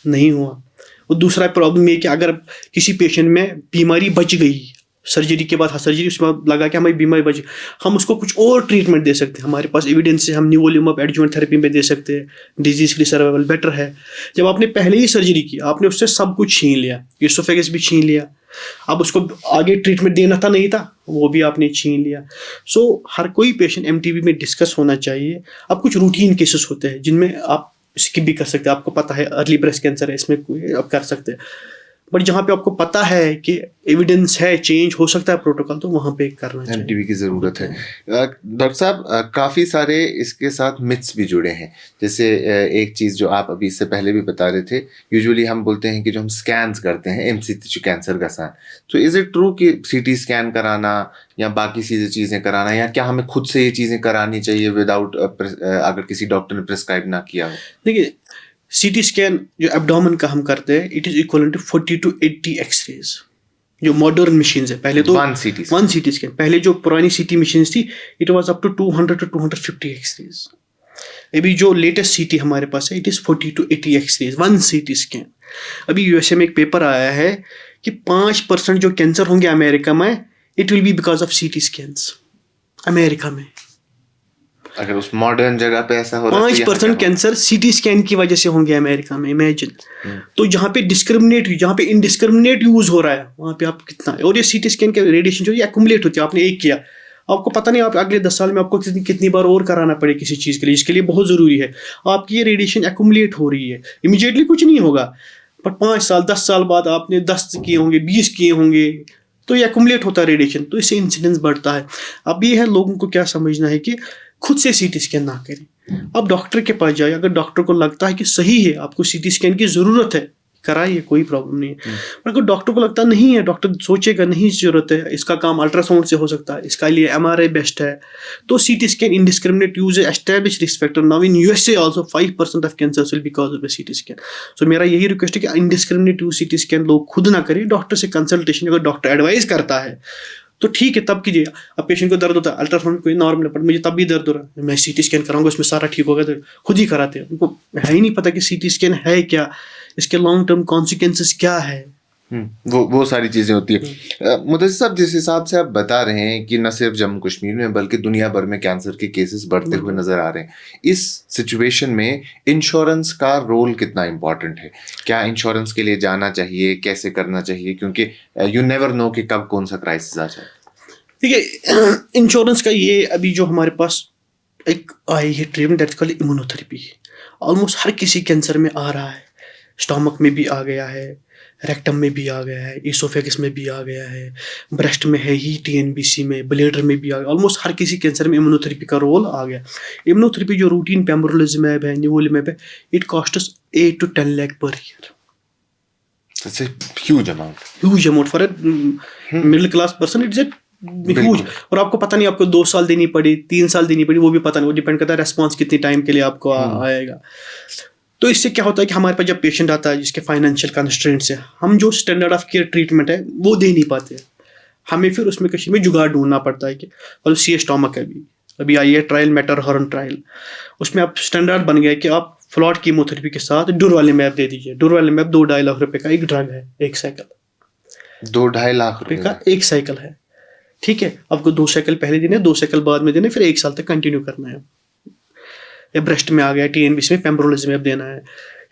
नहीं हुआ। और दूसरा प्रॉब्लम ये कि अगर किसी पेशेंट में बीमारी बच गई सर्जरी के बाद, सर्जरी उसके बाद लगा कि हमारी बीमारी बच गई, हम उसको कुछ और ट्रीटमेंट दे सकते हैं। हमारे पास एविडेंस है, हम निवोलिमब एडजुवेंट थेरेपी में दे सकते हैं, डिजीज फ्री सर्वाइवल बेटर है। जब आपने पहले ही सर्जरी की, आपने उससे सब कुछ छीन लिया, इसोफेगस भी छीन लिया, अब उसको आगे ट्रीटमेंट देना था नहीं था, वो भी आपने छीन लिया। सो हर कोई पेशेंट एमटीबी में डिस्कस होना चाहिए। अब कुछ रूटीन केसेस होते हैं जिनमें आप स्किप भी कर सकते हैं, आपको पता है अर्ली ब्रेस्ट कैंसर है, इसमें कोई आप कर सकते हैं। बट जहाँ पे आपको पता है कि एविडेंस है, चेंज हो सकता है प्रोटोकॉल, तो वहाँ पे करना चाहिए। एमटीबी की ज़रूरत है। डॉक्टर साहब, काफ़ी सारे इसके साथ मिथ्स भी जुड़े हैं। जैसे एक चीज़ जो आप अभी इससे पहले भी बता रहे थे, यूजुअली हम बोलते हैं कि जो हम स्कैन्स करते हैं एमसीटी कैंसर का स्कैन, तो इज़ इट ट्रू कि सीटी स्कैन कराना या बाकी चीज़ें कराना, या क्या हमें खुद से ये चीज़ें करानी चाहिए विदाउट अगर किसी डॉक्टर ने प्रिस्क्राइब ना किया हो? देखिए, सीटी स्कैन जो एब्डोमेन का हम करते हैं, it is equal to 40 to 80 x-rays. जो मॉडर्न मशीन्स है, पहले तो वन सीटी स्कैन, पहले जो पुरानी सीटी मशीन्स थी, it was up to 200 to 250 x-rays. अभी जो लेटेस्ट सीटी हमारे पास है, it is 40 to 80 x-rays, one CT scan. अभी यूएसए में एक पेपर आया है कि 5% जो कैंसर होंगे अमेरिका में, it will be because of सीटी स्कैन्स। अमेरिका में अगर उस मॉडर्न जगह पे ऐसा हो रहा है, 5% कैंसर सीटी स्कैन की वजह से होंगे अमेरिका में, इमेजिन। तो जहाँ पे डिस्क्रिमिनेट, जहाँ पे इनडिस्क्रिमिनेट यूज हो रहा है, वहाँ पे आप कितना है। और ये सीटी स्कैन के रेडिएशन जो ये एक्युमुलेट होती है, आपने एक किया, आपको पता नहीं आप अगले 10 साल में आपको कितनी बार और कराना पड़े किसी चीज़ के लिए, इसके लिए बहुत ज़रूरी है। आपकी ये रेडिएशन एक्युमुलेट हो रही है, इमीडिएटली कुछ नहीं होगा, पर 5 साल 10 साल बाद आपने 10 किए होंगे, 20 किए होंगे, तो ये एक्युमुलेट होता है रेडिएशन, तो इससे इंसिडेंस बढ़ता है। अब ये है, लोगों को क्या समझना है कि खुद से सीटी स्कैन ना करें। अब डॉक्टर के पास जाए, अगर डॉक्टर को लगता है कि सही है, आपको सीटी स्कैन की ज़रूरत है, कराइए, कोई प्रॉब्लम नहीं है। पर अगर डॉक्टर को लगता नहीं है, डॉक्टर सोचेगा नहीं ज़रूरत है, इसका काम अल्ट्रासाउंड से हो सकता है, इसका लिए एमआरआई बेस्ट है, तो सीटी स्कैन इनडिस्क्रिमिनेट यूज है, establish risk factor. Now in USA also 5% of cancers will because of the CT scan. So मेरा यही रिक्वेस्ट है कि इनडिस्क्रिमिनेट यूज सीटी स्कैन लोग खुद ना करें, डॉक्टर से कंसल्टेशन, अगर डॉक्टर एडवाइस करता है तो ठीक है, तब कीजिए। अब पेशेंट को दर्द होता है, अल्ट्रासाउंड कोई नॉर्मल है, पर मुझे तब भी दर्द हो रहा है, मैं सीटी स्कैन कराऊंगा, उसमें सारा ठीक होगा, तो खुद ही कराते हैं। उनको है ही नहीं पता कि सीटी स्कैन है क्या, इसके लॉन्ग टर्म कॉन्सिक्वेंसेस क्या है। वो सारी चीज़ें होती है। मुदस्सिर साहब, जिस हिसाब से आप बता रहे हैं कि न सिर्फ जम्मू कश्मीर में बल्कि दुनिया भर में कैंसर के केसेस बढ़ते हुए नजर आ रहे हैं, इस सिचुएशन में इंश्योरेंस का रोल कितना इम्पोर्टेंट है? क्या इंश्योरेंस के लिए जाना चाहिए, कैसे करना चाहिए? क्योंकि यू नेवर नो कि कब कौन सा क्राइसिस आ जाए। देखिए, इंश्योरेंस का ये अभी जो हमारे पास एक आई है treatment, that's called immunotherapy. Almost हर किसी कैंसर में आ रहा है, स्टमक में भी आ गया है, रेक्टम में भी आ गया है, इसोफेगस में भी आ गया है, ब्रेस्ट में है ही, टीएनबीसी में, ब्लैडर में भी आ गया। ऑलमोस्ट हर किसी कैंसर में इम्यूनोथेरेपी का रोल आ गया। इम्यूनोथेरेपी जो रूटीन पेम्ब्रोलिज़ुमैब है, निवोलिमैब है, it costs 8 to 10 lakh per year. That's a huge amount for a middle class person. It's a huge. और आपको पता नहीं, आपको 2 साल देनी पड़ी, 3 साल देनी पड़ी, वो भी पता नहीं, वो डिपेंड करता है रेस्पॉन्स कितने टाइम के लिए आपको आएगा। तो इससे क्या होता है कि हमारे पास जब पेशेंट आता है जिसके फाइनेंशियल कंस्ट्रेंट्स है, हम जो स्टैंडर्ड ऑफ केयर ट्रीटमेंट है वो दे नहीं पाते, हमें फिर उसमें कश्मीर में जुगाड़ ढूंढना पड़ता है कि और सी स्टोमक है, अभी आई है ट्रायल, मेटरहॉर्न ट्रायल, उसमें आप स्टैंडर्ड बन गया कि आप फ्लॉट कीमोथेरेपी के साथ डुरवालिमैब दे दीजिए। डुरवालिमैब 2-2.5 लाख रुपए का एक ड्रग है, एक साइकिल, 2-2.5 लाख रुपए का एक साइकिल है। ठीक है, आपको 2 साइकिल पहले देने, 2 साइकिल बाद में देने, फिर 1 साल तक कंटिन्यू करना है। या ब्रेस्ट में आ गया TNBC में पेम्ब्रोलिज़ुमेब देना है,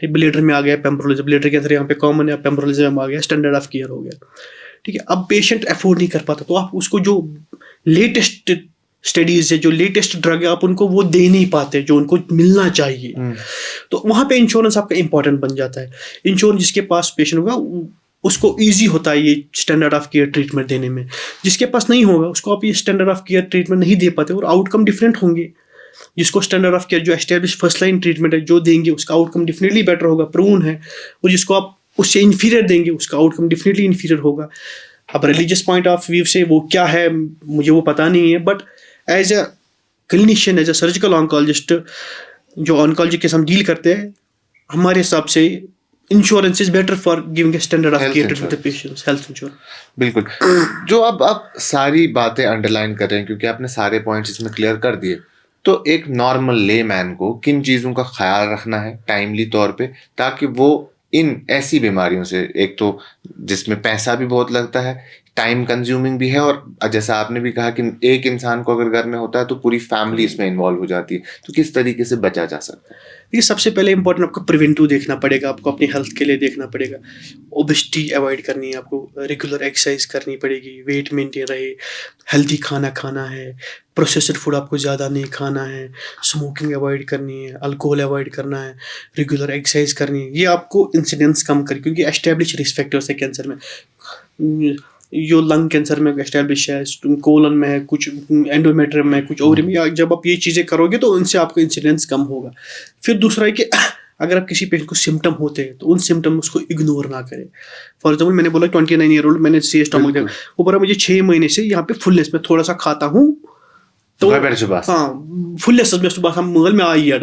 ठीक, ब्लेडर में आ गया पेम्ब्रोलिज़ुमेब, ब्लेडर के अंदर यहाँ पे कॉमन है, पेम्ब्रोलिज़ुमेब आ गया, स्टैंडर्ड ऑफ केयर हो गया, ठीक है। अब पेशेंट अफोर्ड नहीं कर पाता, तो आप उसको जो लेटेस्ट स्टडीज है, जो लेटेस्ट ड्रग है, आप उनको वो दे नहीं पाते जो उनको मिलना चाहिए। तो वहाँ पे इंश्योरेंस आपका इंपॉर्टेंट बन जाता है। इंश्योरेंस जिसके पास पेशेंट होगा उसको ईजी होता है ये स्टैंडर्ड ऑफ केयर ट्रीटमेंट देने में। जिसके पास नहीं होगा उसको आप ये स्टैंडर्ड ऑफ केयर ट्रीटमेंट नहीं दे पाते और आउटकम डिफरेंट होंगे। जिसको स्टैंडर्ड ऑफ केयर जो एस्टेब्लिश फर्स्ट लाइन ट्रीटमेंट है जो देंगे उसका आउटकम डेफिनेटली बेटर होगा, प्रूवन है। और जिसको आप उससे इन्फीरियर देंगे उसका आउटकम डेफिनेटली इन्फीरियर होगा। अब रिलीजियस पॉइंट ऑफ व्यू से वो क्या है मुझे वो पता नहीं है, but as a clinician, as a surgical oncologist, जो ऑन्कोलॉजी के हम डील करते हैं, हमारे हिसाब से insurance is better for giving a standard of care to the patients, health insurance. बिल्कुल। जो अब आप सारी बातें अंडरलाइन कर रहे हैं क्योंकि आपने सारे पॉइंट्स इसमें क्लियर कर दिए, तो एक नॉर्मल लेमैन को किन चीज़ों का ख्याल रखना है टाइमली तौर पे ताकि वो इन ऐसी बीमारियों से, एक तो जिसमें पैसा भी बहुत लगता है, टाइम कंज्यूमिंग भी है, और जैसा आपने भी कहा कि एक इंसान को अगर घर में होता है तो पूरी फैमिली इसमें इन्वॉल्व हो जाती है, तो किस तरीके से बचा जा सकता है? ये सबसे पहले इंपॉर्टेंट आपको प्रिवेंटिव देखना पड़ेगा, आपको अपनी हेल्थ के लिए देखना पड़ेगा। ओबेसिटी अवॉइड करनी है, आपको रेगुलर एक्सरसाइज करनी पड़ेगी, वेट मेंटेन रहे, हेल्दी खाना खाना है, प्रोसेस्ड फूड आपको ज़्यादा नहीं खाना है, स्मोकिंग अवॉइड करनी है, अल्कोहल अवॉइड करना है, रेगुलर एक्सरसाइज करनी है। ये आपको इंसिडेंस कम करे क्योंकि एस्टेब्लिश रिस्क फैक्टर्स है कैंसर में। जो लंग कैंसर में एस्टेब्लिश है, कोलन में है, कुछ एंडोमेट्रियम में, कुछ ओवरी में, जब आप ये चीज़ें करोगे तो उनसे आपका इंसिडेंस कम होगा। फिर दूसरा है कि अगर आप किसी पेशेंट को सिम्टम होते हैं तो उन सिम्टम्स को इग्नोर ना करें। फॉर एग्जाम्पल मैंने बोला 29 ईयर ओल्ड, मैंने सी स्टमक दिया, वो बोला मुझे 6 महीने से यहाँ पे फुलनेस में थोड़ा सा खाता हूँ तो हाँ फुलनेस में सुबह मगल में आई है,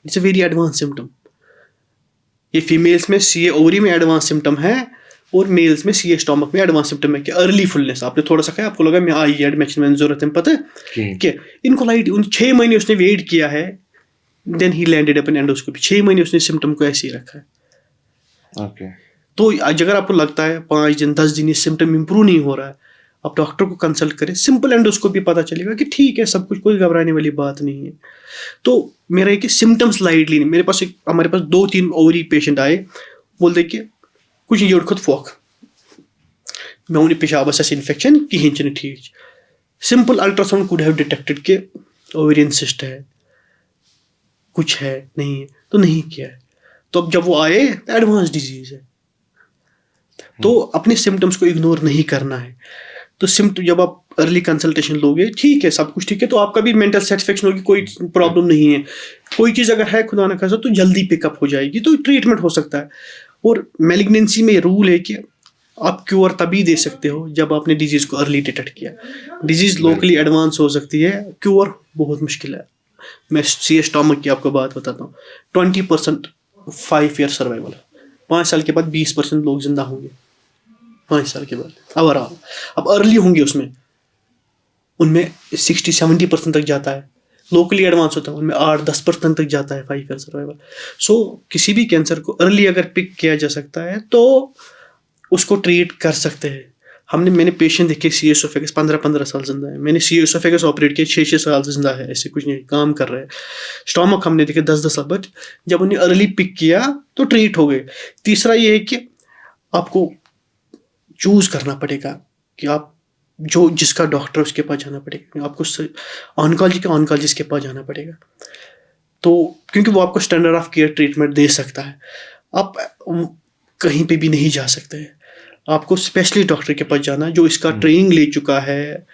it's a very advance symptom. ये फीमेल्स में सी ओवरी में एडवांस सिम्टम है और मेल्स में सी स्टमक में एडवांस सिम्टम है कि अर्ली फुलनेस। आपने थोड़ा सा खाया आपको लगा मैं आई एडमिशन जरूरत है, पता है क्या इनको लाइट। उन 6 महीने उसने वेट किया है, then he landed upon endoscopy. 6 महीने उसने सिम्टम को ऐसे ही रखा है। ओके। तो अगर आपको लगता है 5 दिन 10 दिन ये सिम्टम इंप्रूव नहीं हो रहा है, आप डॉक्टर को कंसल्ट करें, सिंपल एंडोस्कोपी पता चलेगा कि ठीक है सब कुछ, कोई घबराने वाली बात नहीं है। तो मेरा एक सिम्टम्स लाइटली नहीं, हमारे पास 2-3 ओवरी पेशेंट आए, बोलते कि कुछ ये खुद फोक मैं उन्हें पेशाब इन्फेक्शन कहीं चीज ठीक, simple ultrasound could have detected कि ओवेरियन सिस्ट है, कुछ है नहीं है, तो नहीं किया है। तो अब जब वो आए तो एडवांस डिजीज है, तो अपने सिम्टम्स को इग्नोर नहीं करना है। तो सिम्टम जब आप अर्ली कंसल्टेशन लोगे, ठीक है सब कुछ ठीक है, तो आपका भी मेंटल सेटिस्फेक्शन होगी, कोई प्रॉब्लम नहीं है। कोई चीज़ अगर है खुदा ना खासा तो जल्दी पिकअप हो जाएगी, तो ट्रीटमेंट हो सकता है। और मैलिग्नेंसी में रूल है कि आप क्योर तभी दे सकते हो जब आपने डिजीज़ को अर्ली डिटेक्ट किया। डिजीज़ लोकली एडवांस हो सकती है, क्योर बहुत मुश्किल है। मैं सी स्टमक की आपको बात बताता हूँ, 20% 5 ईयर सर्वाइवल, 5 साल के बाद 20% लोग जिंदा होंगे 5 साल के बाद ओवरऑल। अब अर्ली होंगे उसमें, उनमें 60-70% तक जाता है, लोकली एडवांस होता है उनमें 8-10% तक जाता है 5 ईयर सर्वाइवल। सो किसी भी कैंसर को अर्ली अगर पिक किया जा सकता है तो उसको ट्रीट कर सकते हैं। मैंने पेशेंट देखे सी एसोफेगस 15-15 साल जिंदा है, मैंने सी एसोफेगस ऑपरेट किया 6-6 साल से जिंदा है, ऐसे कुछ नहीं काम कर रहे हैं। स्टमक हमने देखे 10-10 साल, बट जब उन्हें अर्ली पिक किया तो ट्रीट हो गए। तीसरा ये है कि आपको चूज करना पड़ेगा कि आप जो जिसका डॉक्टर उसके पास जाना पड़ेगा, आपको ऑन्कोलॉजी के ऑन्कोलॉजिस्ट के पास जाना पड़ेगा, तो क्योंकि वो आपको स्टैंडर्ड ऑफ केयर ट्रीटमेंट दे सकता है। आप कहीं पे भी नहीं जा सकते हैं, आपको स्पेशलिस्ट डॉक्टर के पास जाना जो इसका ट्रेनिंग ले चुका है,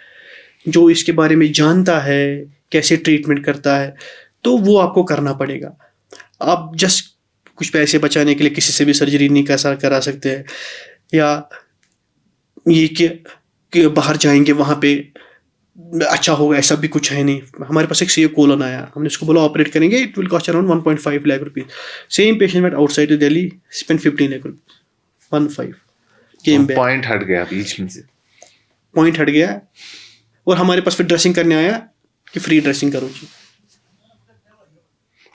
जो इसके बारे में जानता है कैसे ट्रीटमेंट करता है, तो वो आपको करना पड़ेगा। आप जस्ट कुछ पैसे बचाने के लिए किसी से भी सर्जरी नहीं करा सकते हैं, या ये कि बाहर जाएंगे वहाँ पे अच्छा होगा, ऐसा भी कुछ है नहीं। हमारे पास एक सी कोलन आया, हमने उसको बोला ऑपरेट करेंगे, it will cost around 1.5 lakh rupees. Same patient went outside Delhi, spend 15 lakh rupees, 15 came back. Point हट गया बीच में से, पॉइंट हट गया, और हमारे पास फिर ड्रेसिंग करने आया कि फ्री ड्रेसिंग करो जी।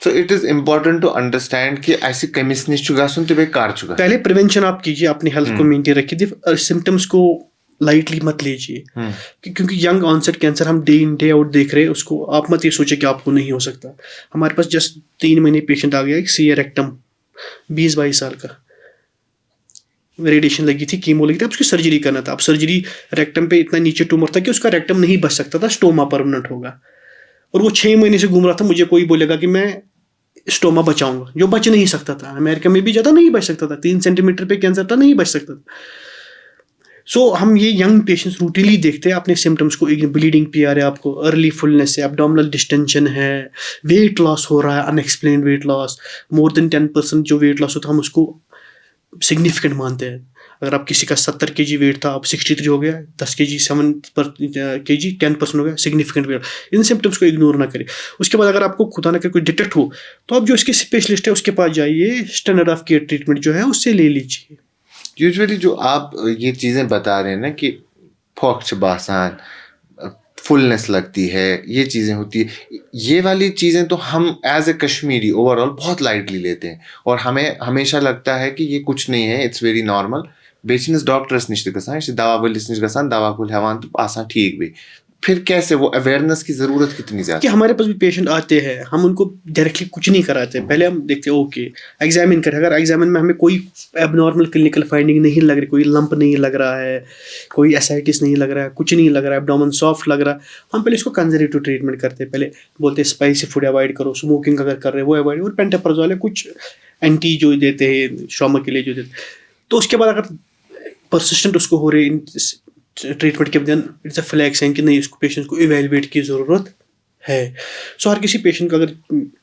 So it is important to understand कि ऐसी केमिस्ट्री चुका सुनते हुए कार चुका। पहले प्रिवेंशन आप कीजिए, अपनी हेल्थ को मेंटेन रखिए, सिम्टम्स को लाइटली मत लीजिए, हम्म, क्योंकि यंग ऑनसेट कैंसर हम डे इन डे आउट देख रहे हैं उसको। आप मत ये सोचे कि आपको नहीं हो सकता। हमारे पास जस्ट 3 महीने पेशेंट आ गया, एक सी रेक्टम 20-22 साल का, रेडिएशन लगी थी, कीमो लगी थी, अब उसकी सर्जरी करना था। अब सर्जरी, रेक्टम पे इतना नीचे ट्यूमर था कि उसका रेक्टम नहीं बच सकता था, स्टोमा परमानेंट होगा। और वो 6 महीने से घूम रहा था, मुझे कोई बोलेगा कि मैं स्टोमा बचाऊंगा, जो बच नहीं सकता था। अमेरिका में भी ज़्यादा नहीं बच सकता था, 3 सेंटीमीटर पे कैंसर था, नहीं बच सकता था। सो हम ये यंग पेशेंट्स रूटीनली देखते हैं अपने सिम्टम्स को, एक ब्लीडिंग पीआर है आपको, अर्ली फुलनेस है, एब्डोमिनल डिस्टेंशन है, वेट लॉस हो रहा है, unexplained weight loss, more than 10% जो वेट लॉस होता है हम उसको सिग्निफिकेंट मानते हैं। अगर आप किसी का 70 kg वेट था, आप 63 हो गया, 10 kg 7 kg 10% हो गया, सिग्निफिकेंट वेट। इन सिम्टम्स को इग्नोर ना करें। उसके बाद अगर आपको खुदा ना करे कोई डिटेक्ट हो, तो आप जो इसके स्पेशलिस्ट है उसके पास जाइए, स्टैंडर्ड ऑफ केयर ट्रीटमेंट जो है उससे ले लीजिए। यूजुअली जो आप ये चीज़ें बता रहे हैं ना कि फोक्च बासान, फुलनेस लगती है, ये चीज़ें होती है, ये वाली चीज़ें तो हम एज ए कश्मीरी ओवरऑल बहुत लाइटली लेते हैं और हमें हमेशा लगता है कि ये कुछ नहीं है, इट्स वेरी नॉर्मल। बेचिनस डॉक्टर्स निश्च गसान, दवा वलिस निश गसान, दवा कुल हेवान तो आसान ठीक भी। फिर कैसे वो अवेयरनेस की ज़रूरत कितनी कि ज़्यादा? हमारे पास भी पेशेंट आते हैं, हम उनको डायरेक्टली कुछ नहीं कराते। पहले हम देखते हैं, ओके एग्जामिन करें, अगर एग्जामिन में हमें कोई एबनॉर्मल क्लिनिकल फाइंडिंग नहीं लग रही, कोई लंप नहीं लग रहा है, कोई एसाइटिस नहीं लग रहा है, कुछ नहीं लग रहा है, एब्डोमेन सॉफ्ट लग रहा है, हम पहले इसको कंजर्वेटिव ट्रीटमेंट करते हैं। पहले बोलते हैं स्पाइसी फूड अवॉइड करो, स्मोकिंग अगर कर रहे हैं वो अवॉइड, और पेंटाप्राजोल है कुछ एंटी जो देते हैं स्टोमक के लिए जो देते हैं। तो उसके बाद अगर परसिस्टेंट उसको हो रही ट्रीटमेंट के दिन, इट्स अ फ्लैग साइन कि नहीं, इसको पेशेंट को इवेलुएट की ज़रूरत है। सो हर किसी पेशेंट का अगर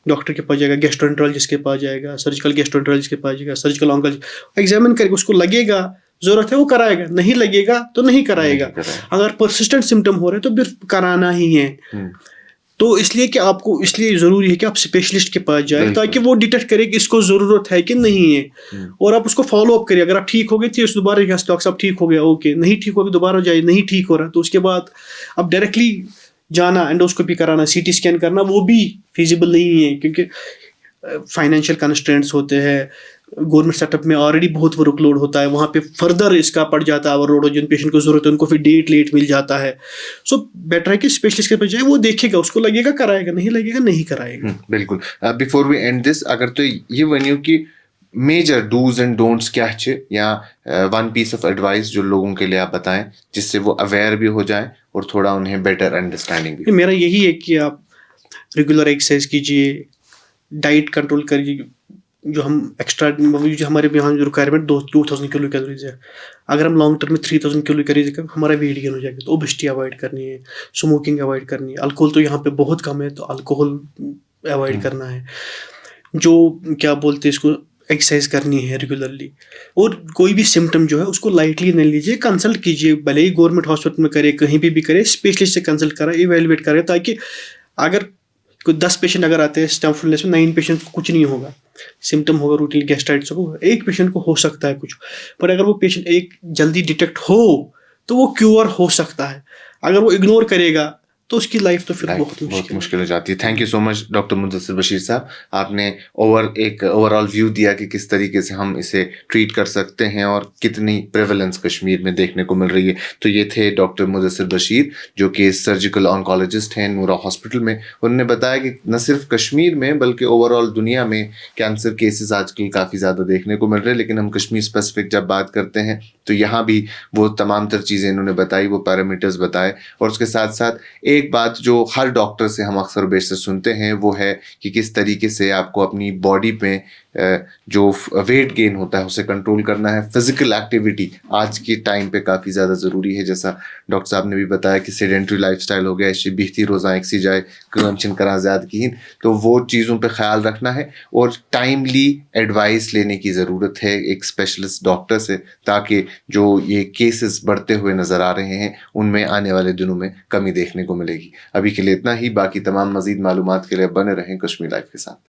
डॉक्टर के पास जाएगा, गैस्ट्रोएंटरोलॉजिस्ट के पास जाएगा, सर्जिकल गैस्ट्रोएंटरोलॉजिस्ट के पास जाएगा, सर्जिकल ऑन्कोलॉजिस्ट एग्जामिन करके उसको लगेगा ज़रूरत है वो कराएगा, नहीं लगेगा तो नहीं कराएगा। नहीं कराएगा। अगर परसिस्टेंट सिम्टम हो रहे हैं तो फिर कराना ही है। हम्म, तो इसलिए कि आपको, इसलिए ज़रूरी है कि आप स्पेशलिस्ट के पास जाए, बिल्कुल। ताकि वो डिटेक्ट करे कि इसको ज़रूरत है कि नहीं है, हम्म, और आप उसको फॉलो अप करिए। अगर आप ठीक हो गए थे, दोबारा डॉक्टर साहब ठीक हो गया, ओके, नहीं ठीक हो गया दोबारा जाइए, नहीं ठीक हो रहा तो उसके बाद अब डायरेक्टली जाना, एंडोस्कोपी कराना, सीटी स्कैन करना, वो भी फिजिबल नहीं है, क्योंकि फाइनेंशियल कंस्ट्रेंट्स होते हैं। गवर्नमेंट सेटअप में ऑलरेडी बहुत वर्कलोड होता है, वहाँ पे फर्दर इसका पड़ जाता है ओवरलोड, और जिन पेशेंट को जरूरत है उनको फिर डेट लेट मिल जाता है। सो बेटर है कि स्पेशलिस्ट के पास जाए, वो देखेगा, उसको लगेगा कराएगा, नहीं लगेगा नहीं कराएगा। बिल्कुल। बिफोर वी एंड दिस, अगर तो ये वनियो कि मेजर डूज एंड डोंट्स क्या है, या वन पीस ऑफ एडवाइस जो लोगों के लिए आप बताएं जिससे वो अवेयर भी हो जाएं और थोड़ा उन्हें बेटर अंडरस्टैंडिंग भी हो। मेरा यही है कि आप रेगुलर एक्सरसाइज कीजिए, डाइट कंट्रोल करिए, जो हम एक्स्ट्रा, जो हमारे यहाँ जो रिक्वायरमेंट 2000 किलो कैलोरीज है, अगर हम लॉन्ग टर्म में 3000 किलो कैलोरीज का हमारा वेट गेन हो जाएगा, तो ओबेसिटी अवॉइड करनी है, स्मोकिंग अवॉइड करनी है, अल्कोहल तो यहाँ पे बहुत कम है तो अल्कोहल अवॉइड करना है, जो क्या बोलते हैं इसको, एक्सरसाइज करनी है रेगुलरली। और कोई भी सिम्टम जो है उसको लाइटली नहीं लीजिए, कंसल्ट कीजिए, भले ही गवर्नमेंट हॉस्पिटल में करे, कहीं भी करे, स्पेशलिस्ट से कंसल्ट करें, इवेलुएट करें, ताकि अगर कोई 10 पेशेंट अगर आते हैं स्टमक फुलनेस में, 9 पेशेंट को कुछ नहीं होगा, सिम्टम होगा रूटीन गैस्ट्राइटिस होगा, एक पेशेंट को हो सकता है कुछ, पर अगर वो पेशेंट एक जल्दी डिटेक्ट हो तो वो क्योर हो सकता है। अगर वो इग्नोर करेगा तो उसकी लाइफ तो फिर बहुत बहुत मुश्किल मुश्किल हो जाती है। Thank you so much doctor Mudassir Bashir साहब, आपने एक ओवरऑल व्यू दिया कि किस तरीके से हम इसे ट्रीट कर सकते हैं और कितनी प्रेवलेंस कश्मीर में देखने को मिल रही है। तो ये थे डॉक्टर मुदस्सिर बशीर, जो कि सर्जिकल ऑन्कोलॉजिस्ट हैं नूरा हॉस्पिटल में। उन्होंने बताया कि न सिर्फ कश्मीर में बल्कि ओवरऑल दुनिया में कैंसर केसेस आजकल काफ़ी ज़्यादा देखने को मिल रहे हैं, लेकिन हम कश्मीर स्पेसिफिक जब बात करते हैं तो यहाँ भी वो तमाम तर चीज़ें इन्होंने बताई, वो पैरामीटर्स बताए। और उसके साथ साथ एक बात जो हर डॉक्टर से हम अक्सर बेशतर सुनते हैं वो है कि किस तरीके से आपको अपनी बॉडी पे जो वेट गेन होता है उसे कंट्रोल करना है। फिजिकल एक्टिविटी आज के टाइम पे काफ़ी ज़्यादा ज़रूरी है, जैसा डॉक्टर साहब ने भी बताया कि सेडेंट्री लाइफस्टाइल हो गया, इससे बिहती रोज़ा एक सी जाए कम छिन करा ज़्यादा की, तो वो चीज़ों पे ख्याल रखना है और टाइमली एडवाइस लेने की ज़रूरत है एक स्पेशलिस्ट डॉक्टर से, ताकि जो ये केसेस बढ़ते हुए नज़र आ रहे हैं उनमें आने वाले दिनों में कमी देखने को मिलेगी। अभी के लिए इतना ही, बाकी तमाम मज़ीद मालूमात के लिए बने रहें कश्मीर लाइफ के साथ।